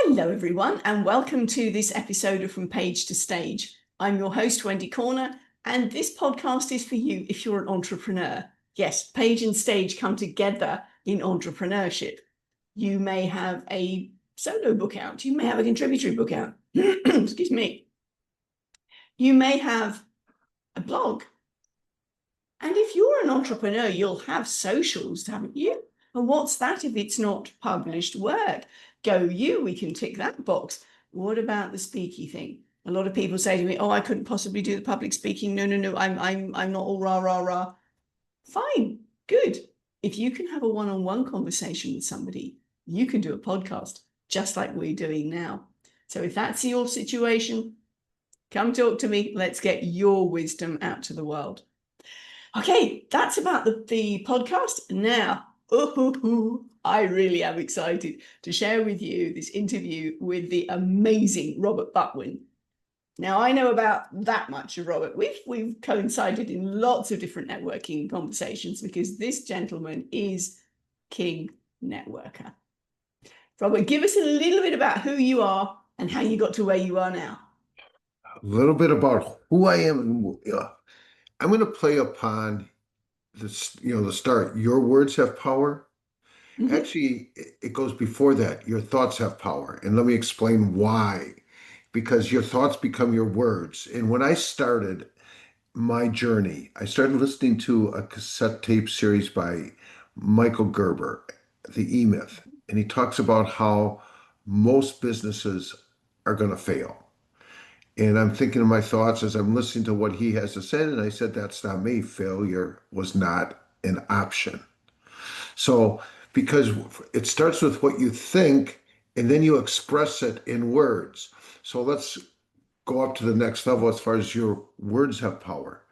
Hello, everyone, and welcome to this episode of From Page to Stage. I'm your host, Wendy Corner, and this podcast is for you if you're an entrepreneur. Yes, page and stage come together in entrepreneurship. You may have a solo book out. You may have a contributory book out. Excuse me. You may have a blog. And if you're an entrepreneur, you'll have socials, haven't you? And what's that if it's not published work? Go you, we can tick that box. What about the speaky thing? A lot of people say to me, oh, I couldn't possibly do the public speaking. No, I'm not all rah. Fine, good. If you can have a one-on-one conversation with somebody, you can do a podcast just like we're doing now. So if that's your situation, come talk to me. Let's get your wisdom out to the world. Okay, that's about the podcast. Now, I really am excited to share with you this interview with the amazing Robert Butwin. Now, I know about that much of Robert. We've coincided in lots of different networking conversations because this gentleman is King Networker. Robert, give us a little bit about who you are and how you got to where you are now. A little bit about who I am. I'm going to play upon this, the start. Your words have power. Mm-hmm. Actually, it goes before that. Your thoughts have power. And let me explain why. Because your thoughts become your words. And when I started my journey, I started listening to a cassette tape series by Michael Gerber, The E-Myth. And he talks about how most businesses are going to fail. And I'm thinking of my thoughts as I'm listening to what he has to say. And I said, that's not me. Failure was not an option. So, because it starts with what you think, and then you express it in words. So let's go up to the next level as far as your words have power.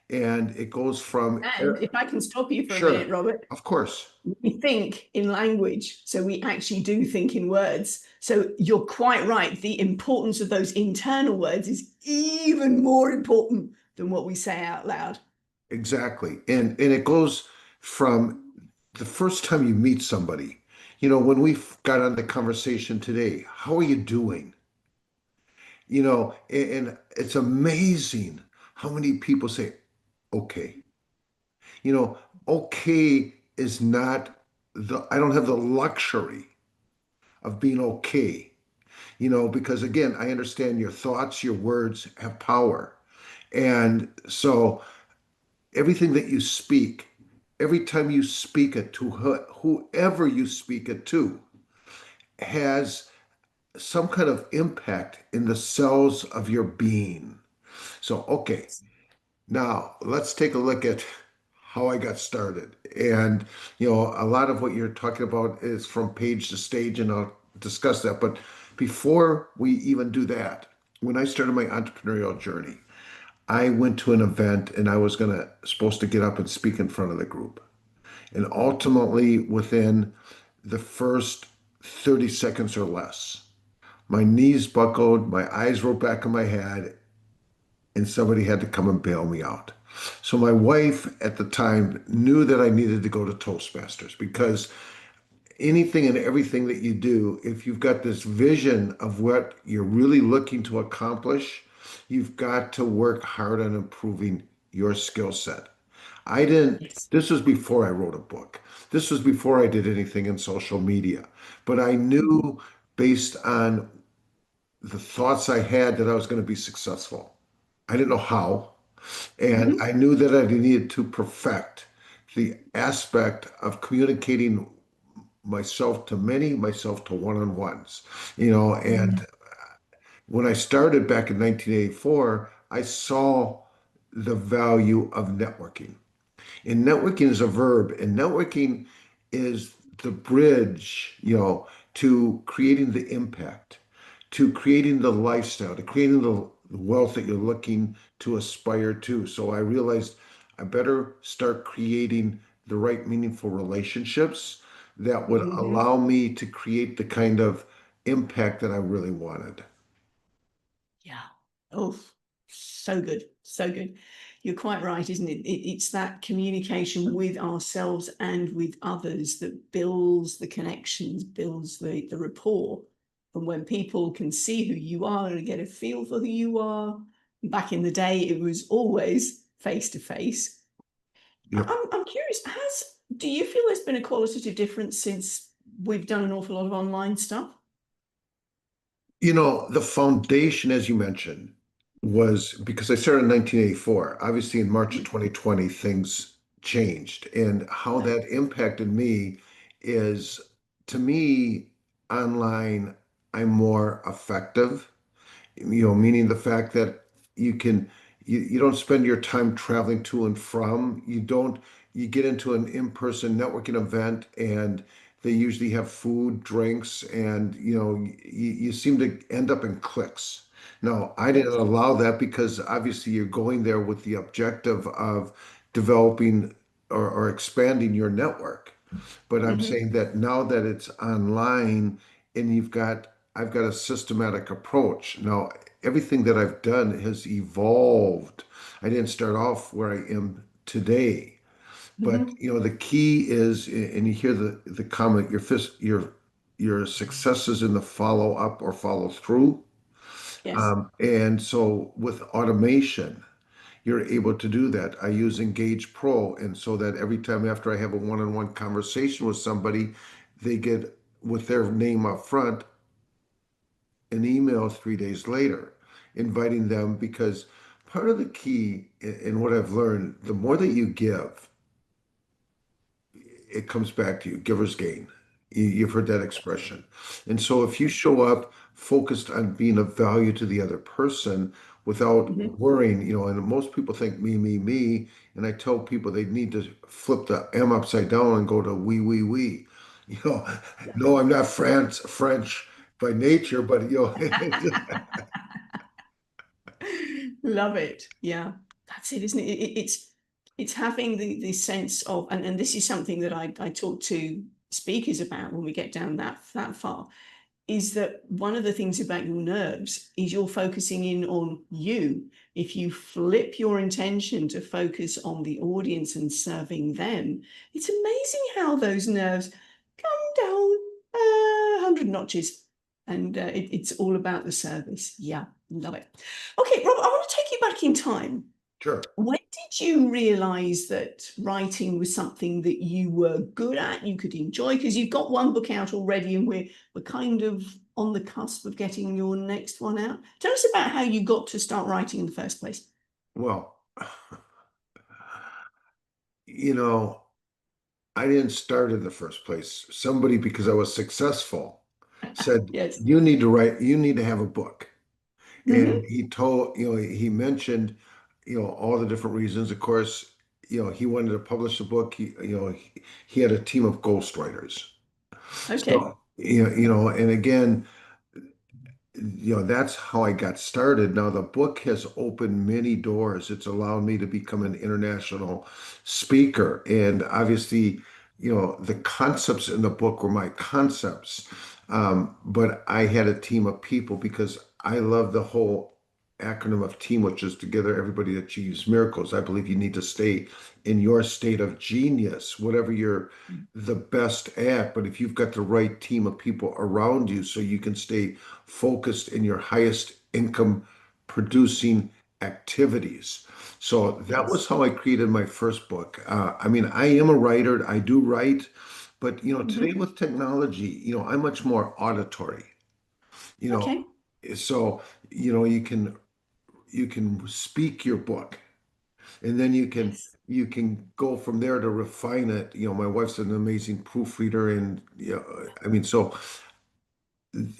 And it goes from... And if I can stop you for Sure, a minute, Robert. Of course. We think in language, so we actually do think in words. So you're quite right. The importance of those internal words is even more important than what we say out loud. Exactly. And it goes from the first time you meet somebody. When we got on the conversation today, how are you doing? And it's amazing how many people say, okay. Okay is not I don't have the luxury of being okay, because again, I understand your thoughts, your words have power. And so everything that you speak, every time you speak it to whoever you speak it to, has some kind of impact in the cells of your being. So, okay, now let's take a look at how I got started. And, a lot of what you're talking about is from page to stage, and I'll discuss that. But before we even do that, when I started my entrepreneurial journey, I went to an event and I was supposed to get up and speak in front of the group. And ultimately, within the first 30 seconds or less, my knees buckled, my eyes rolled back in my head, and somebody had to come and bail me out. So my wife at the time knew that I needed to go to Toastmasters, because anything and everything that you do, if you've got this vision of what you're really looking to accomplish, you've got to work hard on improving your skill set. This was before I wrote a book. This was before I did anything in social media. But I knew based on the thoughts I had that I was going to be successful. I didn't know how. And I knew that I needed to perfect the aspect of communicating myself to many, myself to one-on-ones, and when I started back in 1984, I saw the value of networking. And networking is a verb, and networking is the bridge, to creating the impact, to creating the lifestyle, to creating the wealth that you're looking to aspire to. So I realized I better start creating the right meaningful relationships that would allow me to create the kind of impact that I really wanted. Yeah. Oh, so good. So good. You're quite right, isn't it? It's that communication with ourselves and with others that builds the connections, builds the rapport. And when people can see who you are and get a feel for who you are, back in the day, it was always face to face. Yep. I'm curious, do you feel there's been a qualitative difference since we've done an awful lot of online stuff? The foundation, as you mentioned, was because I started in 1984. Obviously, in March of 2020, things changed. And how Yeah. that impacted me is, to me, online, I'm more effective, meaning the fact that you don't spend your time traveling to and from. You get into an in-person networking event and they usually have food, drinks, and you seem to end up in cliques. Now, I didn't Yes. allow that because obviously you're going there with the objective of developing or expanding your network. But I'm Hmm. saying that now that it's online and I've got a systematic approach. Now, everything that I've done has evolved. I didn't start off where I am today. But Hmm. the key is, and you hear the comment, your successes in the follow up or follow through. Yes. And so with automation, you're able to do that. I use Engage Pro, and so that every time after I have a one-on-one conversation with somebody, they get with their name up front an email 3 days later inviting them because part of the key in what I've learned, the more that you give, it comes back to you, giver's gain. You've heard that expression. And so if you show up focused on being of value to the other person without Hmm. worrying, and most people think me, me, me. And I tell people they need to flip the M upside down and go to we. You know, Yeah. no, I'm not French by nature, but Love it. Yeah, that's it, isn't it? It's having the sense of, and this is something that I talk to speakers about when we get down that far, is that one of the things about your nerves is you're focusing in on you. If you flip your intention to focus on the audience and serving them, it's amazing how those nerves come down 100 notches. And it's all about the service. Yeah, love it. Okay, Rob, I want to take you back in time. sure. When did you realize that writing was something that you were good at, you could enjoy? Because you've got one book out already, and we're kind of on the cusp of getting your next one out. Tell us about how you got to start writing in the first place. Well, you know, I didn't start in the first place. Somebody, because I was successful, said, Yes. you need to write, you need to have a book. And Hmm. he mentioned, all the different reasons. Of course, he wanted to publish a book. He had a team of ghostwriters. Okay. So, and again, that's how I got started. Now, the book has opened many doors. It's allowed me to become an international speaker. And obviously, the concepts in the book were my concepts. But I had a team of people because I love the whole acronym of team, which is together everybody achieves miracles. I believe you need to stay in your state of genius, whatever you're the best at. But if you've got the right team of people around you, so you can stay focused in your highest income producing activities. So that was Yes. how I created my first book. I mean, I am a writer, I do write, but today Hmm. with technology, I'm much more auditory. You know, Okay. so you can speak your book, and then Yes. you can go from there to refine it. My wife's an amazing proofreader, and I mean, so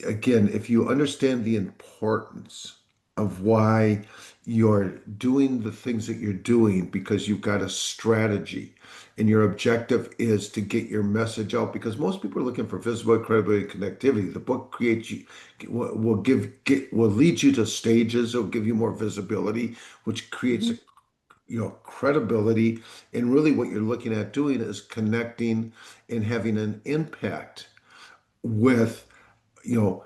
again, if you understand the importance of why you're doing the things that you're doing because you've got a strategy and your objective is to get your message out, because most people are looking for visibility, credibility, and connectivity. The book creates you, will lead you to stages. It'll give you more visibility, which creates Hmm. credibility. And really what you're looking at doing is connecting and having an impact with the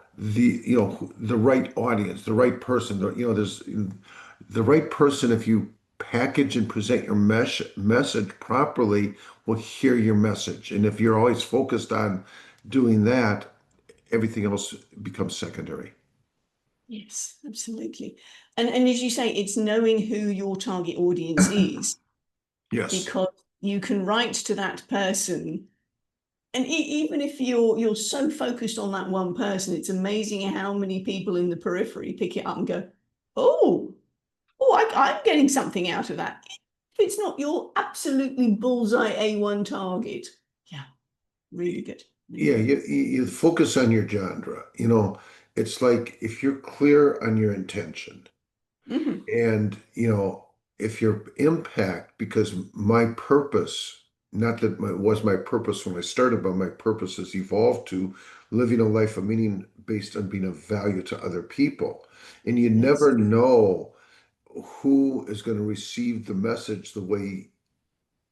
right audience, the right person. There's the right person. If you package and present your message properly, will hear your message. And if you're always focused on doing that, everything else becomes secondary. Yes, absolutely. And as you say, it's knowing who your target audience is, Yes. because you can write to that person. And even if you're so focused on that one person, it's amazing how many people in the periphery pick it up and go, oh, I'm getting something out of that. If it's not your absolutely bullseye A1 target. Yeah, really good. Yeah, Really you focus on your genre. It's like if you're clear on your intention good. Hmm. and, if your impact, because my purpose, not that it was my purpose when I started, but my purpose has evolved to living a life of meaning based on being of value to other people. And you Yes. never know who is going to receive the message the way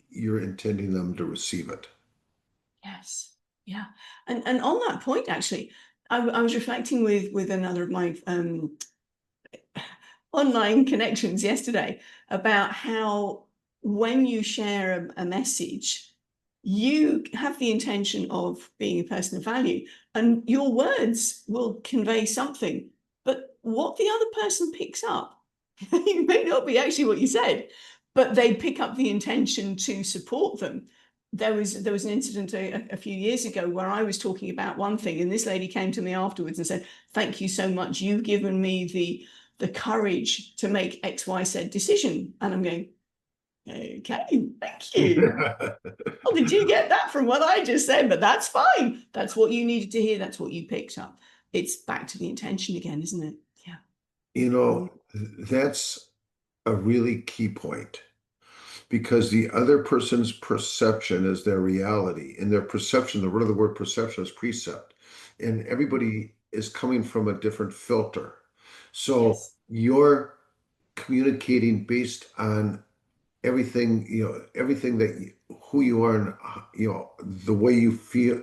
you're intending them to receive it. Yes. Yeah. And on that point, actually, I was reflecting with another of my online connections yesterday about how when you share a message, you have the intention of being a person of value, and your words will convey something, but what the other person picks up, it may not be actually what you said, but they pick up the intention to support them. There was an incident a few years ago where I was talking about one thing, and this lady came to me afterwards and said, "Thank you so much. You've given me the courage to make XYZ decision." And I'm going, okay, thank you. Well, did you get that from what I just said? But that's fine. That's what you needed to hear. That's what you picked up. It's back to the intention again, isn't it? Yeah. You Mm. know, that's a really key point because the other person's perception is their reality, and their perception, the root of the word perception is precept, and everybody is coming from a different filter. So Yes. you're communicating based on everything, everything who you are, and the way you feel,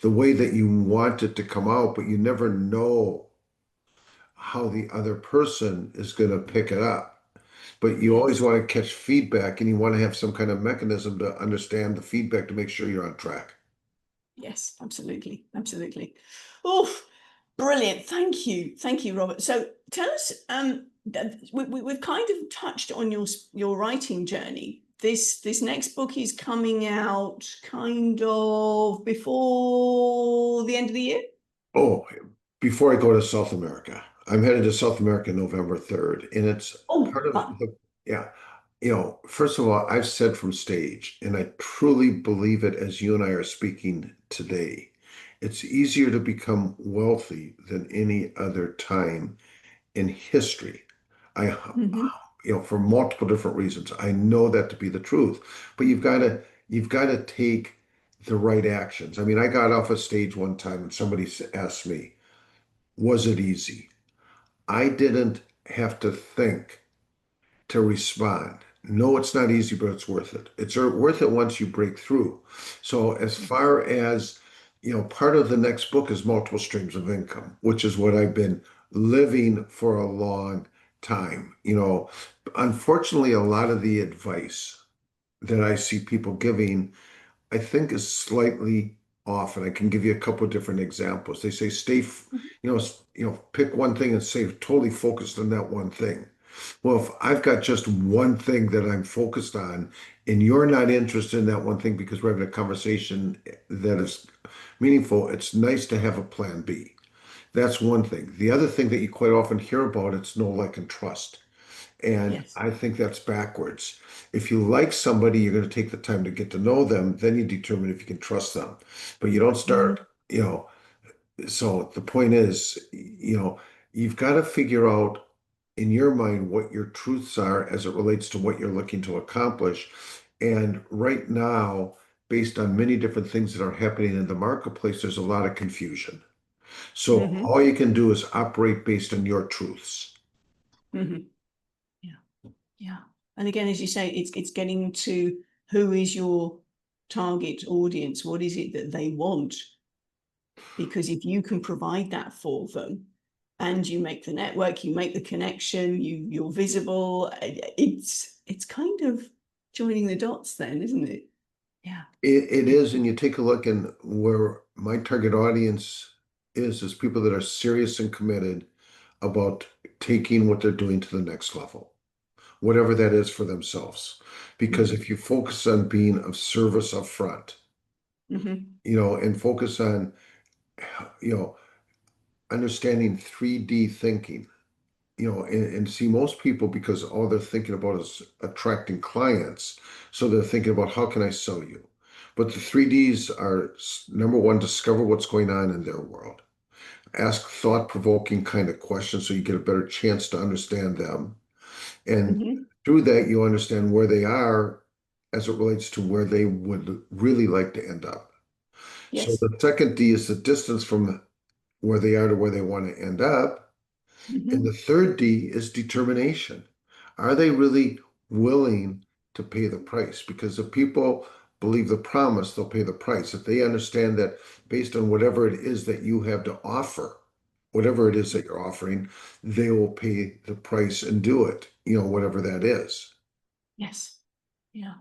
the way that you want it to come out, but you never know how the other person is going to pick it up. But you always Yes. want to catch feedback, and you want to have some kind of mechanism to understand the feedback to make sure you're on track. Yes, absolutely. Absolutely. Oh, brilliant. Thank you, Robert. So tell us, we've kind of touched on your writing journey. This next book is coming out kind of before the end of the year. Oh, before I go to South America, I'm headed to South America November 3rd, and it's Oh, part of fun. yeah. First of all, I've said from stage, and I truly believe it as you and I are speaking today. It's easier to become wealthy than any other time in history. I, Hmm. for multiple different reasons, I know that to be the truth. But you've got to take the right actions. I mean, I got off a stage one time and somebody asked me, "Was it easy?" I didn't have to think to respond. No, it's not easy, but it's worth it. It's worth it once you break through. So, as far as part of the next book is multiple streams of income, which is what I've been living for a long time. Unfortunately, a lot of the advice that I see people giving I think is slightly off, and I can give you a couple of different examples. They say pick one thing and stay totally focused on that one thing. Well, if I've got just one thing that I'm focused on, and you're not interested in that one thing because we're having a conversation that is meaningful, it's nice to have a plan B. That's one thing. The other thing that you quite often hear about, it's know, like, and trust. And Yes. I think that's backwards. If you like somebody, you're going to take the time to get to know them, then you determine if you can trust them. But you don't Mhm. start, so the point is, you've got to figure out in your mind what your truths are as it relates to what you're looking to accomplish. And right now, based on many different things that are happening in the marketplace, there's a lot of confusion. So Mhm. all you can do is operate based on your truths. Mhm. Yeah. Yeah. And again, as you say, it's getting to who is your target audience? What is it that they want? Because if you can provide that for them and you make the network, you make the connection, you're visible, it's kind of joining the dots then, isn't it? Yeah. It is, and you take a look and where my target audience is people that are serious and committed about taking what they're doing to the next level, whatever that is for themselves. Because Mhm. if you focus on being of service up front, Mhm. and focus on, you know, understanding 3D thinking, and see most people, because all they're thinking about is attracting clients. So they're thinking about how can I sell you? But the 3Ds are number one, discover what's going on in their world. Ask thought-provoking kind of questions so you get a better chance to understand them. And Mhm. through that, you understand where they are as it relates to where they would really like to end up. So Yes. the second D is the distance from where they are to where they want to end up. And the Mhm. third D is determination. Are they really willing to pay the price? Because if people believe the promise, they'll pay the price. If they understand that based on whatever it is that you have to offer, whatever it is that you're offering, they will pay the price and do it, whatever that is. Yes. Yeah.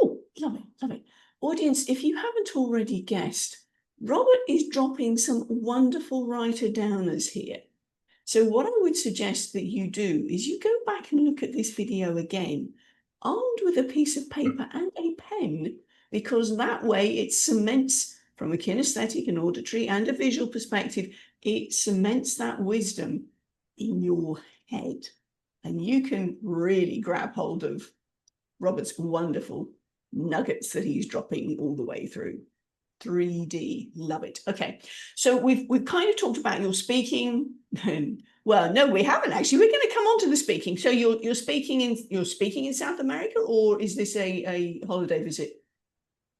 Oh, love it, love it. Audience, if you haven't already guessed, Robert is dropping some wonderful writer-downers here. So what I would suggest that you do is you go back and look at this video again, armed with a piece of paper and a pen, because that way it cements, from a kinesthetic, an auditory, and a visual perspective, it cements that wisdom in your head. And you can really grab hold of Robert's wonderful nuggets that he's dropping all the way through. 3D, love it. Okay, so we've kind of talked about your speaking. Well, no, we haven't actually. We're going to come on to the speaking. So you're speaking in South America, or is this a holiday visit?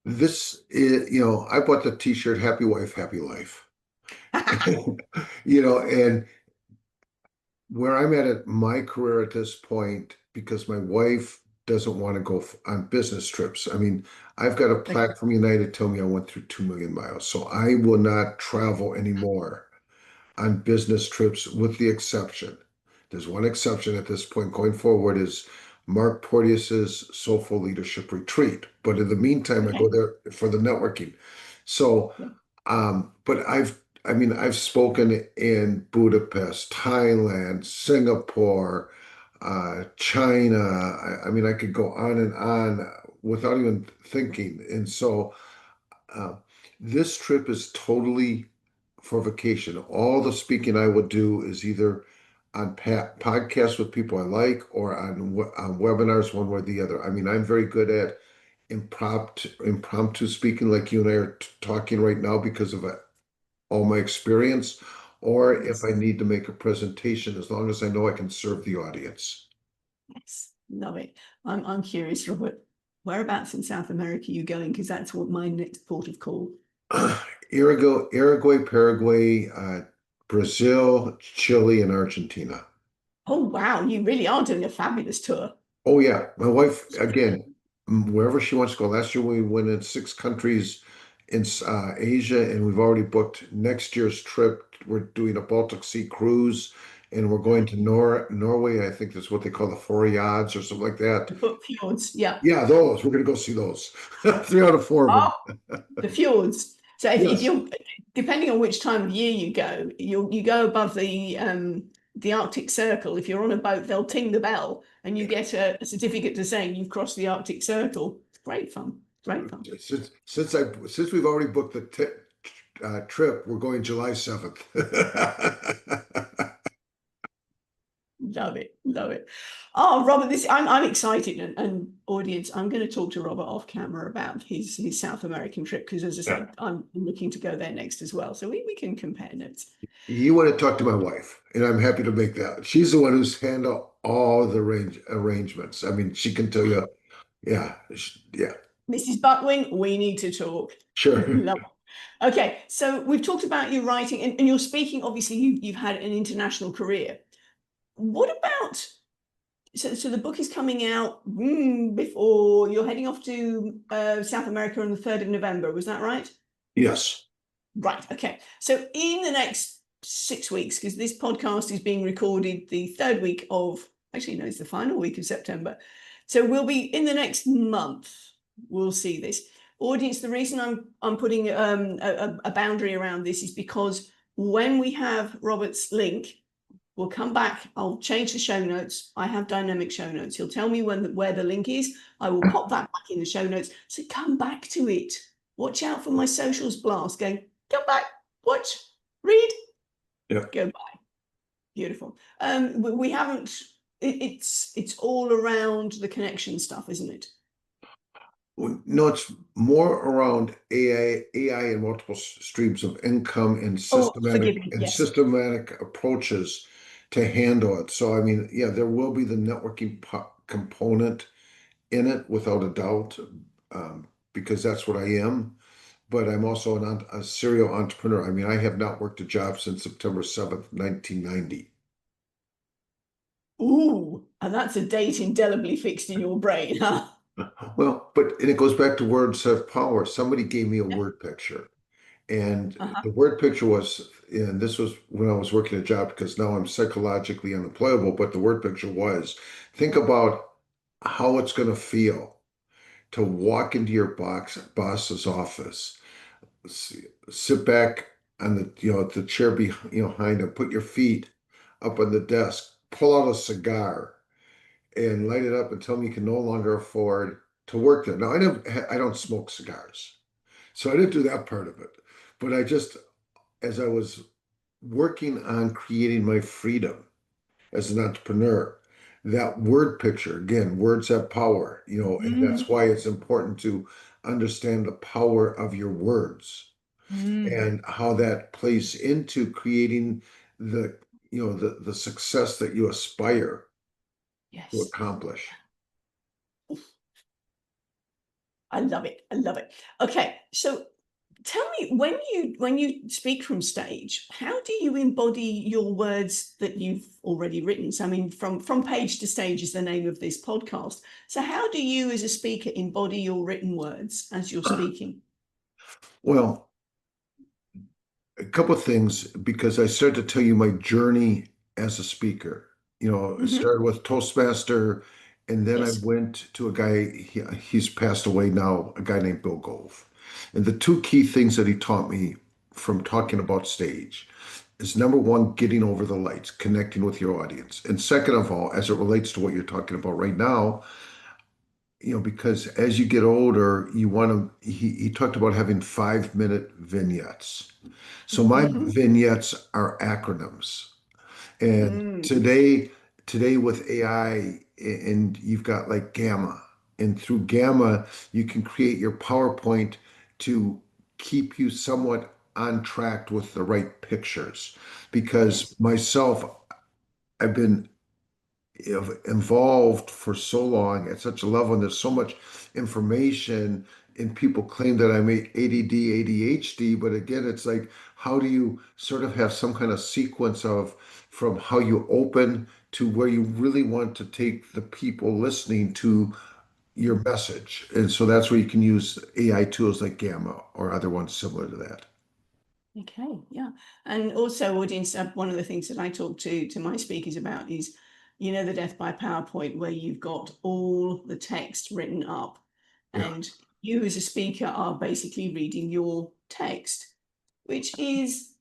This is, I bought the t-shirt, Happy Wife, Happy Life. And where I'm at my career at this point, because my wife doesn't want to go on business trips. I mean, I've got a Okay, plaque from United telling me I went through 2 million miles. So I will not travel anymore on business trips, with the exception. There's one exception at this point going forward is Mark Porteous's Soulful Leadership Retreat. But in the meantime, I go okay, there for the networking. So, yeah, but I've spoken in Budapest, Thailand, Singapore, China. I could go on and on without even thinking. And so, uh, this trip is totally for vacation. All the speaking I would do is either on podcasts with people I like, or on webinars, one way or the other. I mean, I'm very good at impromptu speaking, like you and I are talking right now, because of all my experience, or if yes, I need to make a presentation, as long as I know I can serve the audience. yes, love it. I'm curious, Robert, whereabouts in South America are you going? Because that's what my next port of call. Uruguay, Paraguay, Brazil, Chile, and Argentina. Oh wow, you really are doing a fabulous tour. Oh yeah, my wife again, wherever she wants to go. Last year we went in 6 countries in Asia, and we've already booked next year's trip. We're doing a Baltic Sea cruise, and we're going to Norway. I think that's what they call the Fjords or something like that. The foot fjords, yeah. Yeah, those. We're gonna go see those. 3 out of 4 of them. Oh, the fjords. So if Yes. you're depending on which time of year you go, you go above the Arctic Circle. If you're on a boat, they'll ting the bell and you get a certificate to saying you've crossed the Arctic Circle. Great fun. Great fun. Since we've already booked the trip, we're going July 7th. Love it. Love it. Oh, Robert, this I'm excited, and audience, I'm going to talk to Robert off camera about his South American trip, because as I Yeah. said, I'm looking to go there next as well. So we can compare notes. You want to talk to my wife, and I'm happy to make that. She's the one who's handled all the arrangements. I mean, she can tell you, yeah, yeah, Mrs. Butwin, we need to talk. sure. Love it. Okay, so we've talked about your writing and your speaking. Obviously, you've had an international career. What about so the book is coming out before you're heading off to South America on the 3rd of November. Was that right? Yes. Right. Okay. So in the next 6 weeks, because this podcast is being recorded the third week of, actually, no, it's the final week of September. So we'll be in the next month. We'll see this audience. The reason I'm putting a boundary around this is because when we have Robert's link, we'll come back. I'll change the show notes. I have dynamic show notes. He'll tell me where the link is. I will pop that back in the show notes. So come back to it. Watch out for my socials blast going, come back, watch, read, go by. Beautiful. We haven't, it's all around the connection stuff, isn't it? No, it's more around AI and multiple streams of income and Forgive me. Yes. systematic approaches to handle it. So, I mean, yeah, there will be the networking component in it without a doubt, because that's what I am. But I'm also a serial entrepreneur. I mean, I have not worked a job since September 7th, 1990. Ooh, and that's a date indelibly fixed in your brain, huh? Well, and it goes back to words of power. Somebody gave me a word picture, and the word picture was, and this was when I was working a job because now I'm psychologically unemployable, but the word picture was, think about how it's going to feel to walk into your boss's office, sit back on the chair behind him, put your feet up on the desk, pull out a cigar and light it up and tell me you can no longer afford to work there. Now I don't smoke cigars, so I didn't do that part of it. But as I was working on creating my freedom as an entrepreneur, that word picture, again, words have power, and that's why it's important to understand the power of your words and how that plays into creating the success that you aspire to Yes. accomplish. I love it. I love it. Okay, so tell me, when you speak from stage, how do you embody your words that you've already written? So I mean, from page to stage is the name of this podcast. So how do you as a speaker embody your written words as you're speaking? Well, a couple of things, because I started to tell you my journey as a speaker. It started with Toastmaster, and then I Yes. went to a guy, he's passed away now, a guy named Bill Gove. And the two key things that he taught me from talking about stage is number one, getting over the lights, connecting with your audience. And second of all, as it relates to what you're talking about right now, because as you get older, he talked about having 5-minute vignettes. So my vignettes are acronyms. And today with AI, and you've got like Gamma, and through Gamma, you can create your PowerPoint to keep you somewhat on track with the right pictures. Because Yes. myself, I've been involved for so long at such a level, and there's so much information, and people claim that I'm ADD, ADHD, but again, it's like, how do you sort of have some kind of sequence of from how you open to where you really want to take the people listening to your message? And so that's where you can use AI tools like Gamma or other ones similar to that. Okay, yeah. And also audience, one of the things that I talk to my speakers about is, the death by PowerPoint, where you've got all the text written up Yeah. and you as a speaker are basically reading your text, which is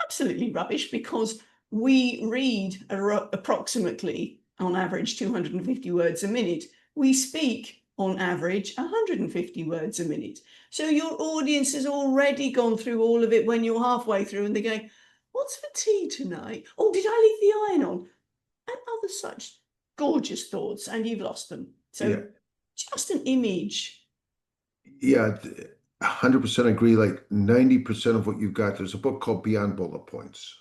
absolutely rubbish because we read approximately on average 250 words a minute. We speak on average 150 words a minute. So your audience has already gone through all of it when you're halfway through and they're going, what's for tea tonight? Oh, did I leave the iron on? And other such gorgeous thoughts, and you've lost them. Yeah. So just an image. Yeah, 100% agree. Like 90% of what you've got, there's a book called Beyond Bullet Points,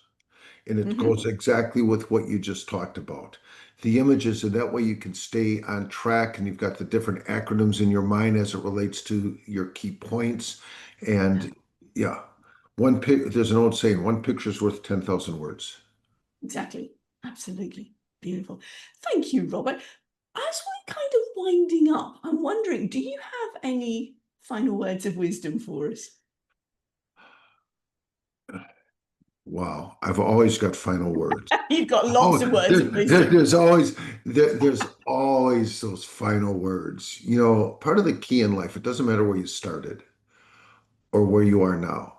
and it goes exactly with what you just talked about. The images, and that way you can stay on track, and you've got the different acronyms in your mind as it relates to your key points. And yeah, there's an old saying, one picture's worth 10,000 words. Exactly. Absolutely. Beautiful. Thank you, Robert. As we're kind of winding up, I'm wondering, do you have any final words of wisdom for us? Wow, I've always got final words. You've got lots Oh, of words of wisdom. there's always those final words. Part of the key in life, it doesn't matter where you started or where you are now.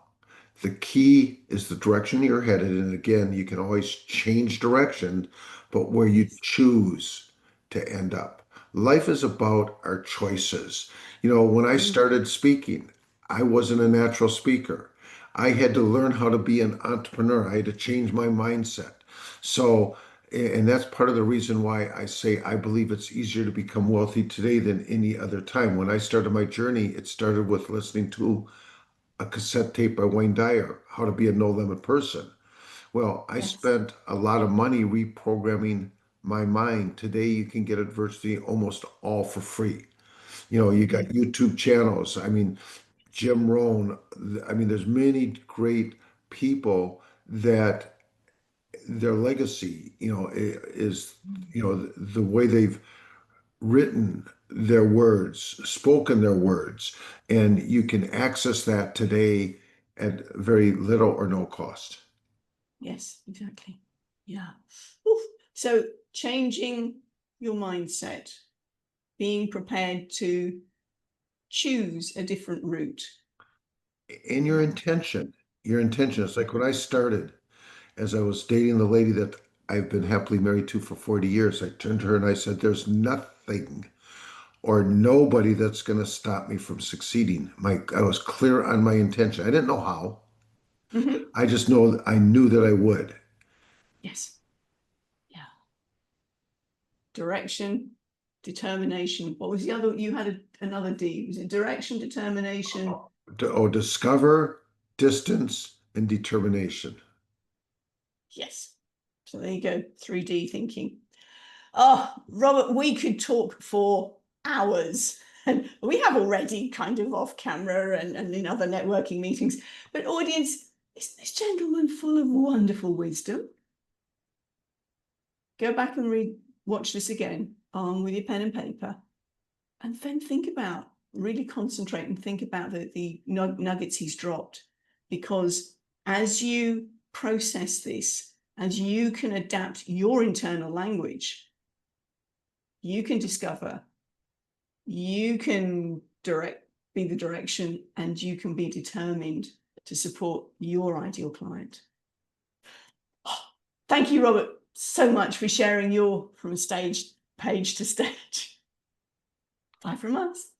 The key is the direction you're headed. And again, you can always change direction, but where you Yes. choose to end up. Life is about our choices. You know, when I Mm, started speaking, I wasn't a natural speaker. I had to learn how to be an entrepreneur. I had to change my mindset. So, and that's part of the reason why I say I believe it's easier to become wealthy today than any other time. When I started my journey, it started with listening to a cassette tape by Wayne Dyer, How to Be a No Limit Person. Well, I yes. spent a lot of money reprogramming my mind. Today, you can get it virtually almost all for free. You know, you got Mm, YouTube channels. I mean, Jim Rohn. I mean, there's many great people that their legacy, is, the way they've written their words, spoken their words, and you can access that today at very little or no cost. yes, exactly. Yeah. Oof. So changing your mindset, being prepared to choose a different route. And Yeah. your intention. It's like when I started, as I was dating the lady that I've been happily married to for 40 years, I turned to her and I said, there's nothing or nobody that's going to stop me from succeeding. I was clear on my intention. I didn't know how. Mhm. I just know I knew that I would. Yes. Yeah. Direction, determination. What was the other? You had another D. Was it direction, determination? Discover, distance, and determination. Yes. So there you go. 3D thinking. Oh, Robert, we could talk for hours. And we have already kind of off camera and in other networking meetings. But audience, is this gentleman full of wonderful wisdom? Go back and watch this again on with your pen and paper. And then think about, really concentrate and think about the nuggets he's dropped. Because as you process this, as you can adapt your internal language, you can discover, you can be the direction, and you can be determined to support your ideal client. Oh, thank you, Robert, so much for sharing your from stage page to stage. Bye from us.